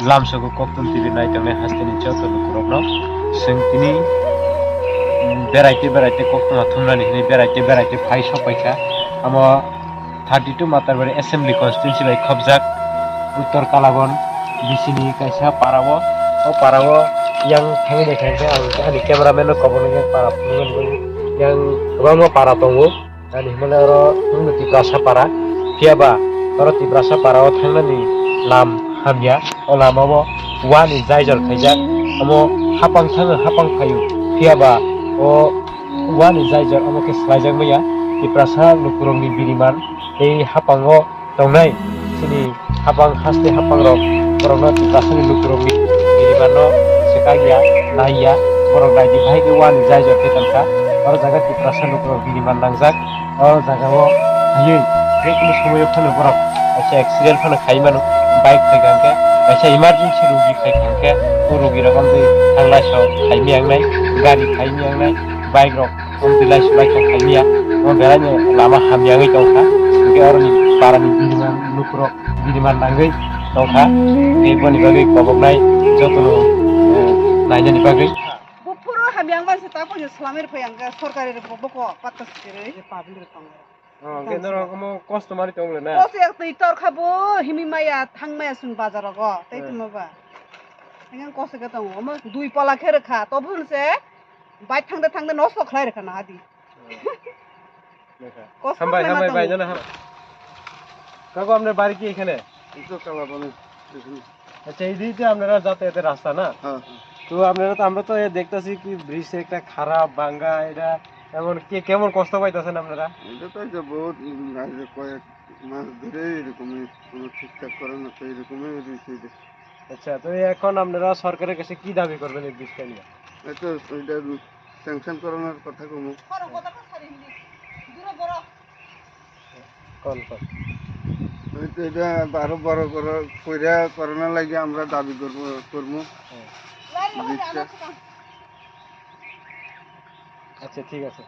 लामसोखौ कक्टन TV नायदोंनाय हास्टेलनि चौथल कुरबनो सोंथिनि बेरायते कक्टना थुमनानै हिनै बेरायते phi सपायखा आमो 32 मातारबारि assembly कन्स्टिट्युन्सि bye खबजाक उत्तर कालागन बिसिनि कायसा पारावो ओ पारावो yang थांनाय खायसे आं केमेरामेन कबनो yang para फुंगोन yang गोबां para दङो dan हिमालय रो थुंनो तिब्रासा para फियाबा रो तिब्रासा para थांनानै लाम हामिया ओ लामावो वानि जायजर खायजाक अमो हापां थाङो हापां फायो फियाबा ओ वानि जायजर अमो के स्लाइजाक मैया तिब्रासा लुकुरंनि बिरिमान ए हापाङो दंनाय सिनि हापां हास्ते हापां रो बरनो तिब्रासानि लुकुरंनि बिरिमानो सेकागिया नाहिया बरं नायदि भाइगे वानि जायजर केतालखा और जागा तिब्रासा लुकुरं बिरिमान नांजाक और जागावो हायै जेकुनु समय फनो बरक ऐसे एक्सीडेंट फनो खाइमानो बाइक फैगांके ऐसे इमरजेंसी रोगी फैगांके ओ रोगी रकम दे थांलासो खाइमी आंनाय गाड़ी खाइमी आंनाय बाइक रक हम दिलाइस बाइक खाइमीया ओ बेरायनो लामा हामियाङै दंखा के अरनि पारानि बिरिमान लुकुरं बिरिमान नांगै दंखा के बनि बागै कबकनाय जतनो नायनायनि बागै बुफुरो हामियां मानसि ता फैनो सलामेर फैयांगा सरकारि रे बको पात्ता सिरे ए पाबिल रे थांगा गेन्दर हम कष्ट मारि तंले ना कस एक तै तर खाबो हिमी माया थांमाया सुन बाजार ग तै तुमबा हेंगा कस के तंग हम दुई पला खेर खा तो भुनसे बाइक थांदे थांदे नस खलाय रे खाना आदि हामबाय बाय जाना কাকু আপনার বাড়ি কি এখানে আচ্ছা এই দিকে আপনারা যাতায়াতের রাস্তা না তো আপনারা তো আমরা তো দেখতেছি কি ব্রিজ একটা খারাপ ভাঙ্গা এটা এমন কি কেমন কষ্ট পাইতেছেন আপনারা এটা তো যে বহুত কয়েক মাস ধরে এরকমই কোনো ঠিকঠাক করে না তো এরকমই রয়েছে আচ্ছা তো এখন আপনারা সরকারের কাছে কি দাবি করবেন এই ব্রিজটা নিয়ে এটা ওইটা স্যাংশন করানোর কথা কমু কল এটা আরো বড় কইরা করানোর লাগে আমরা দাবি করবো আচ্ছা ঠিক আছে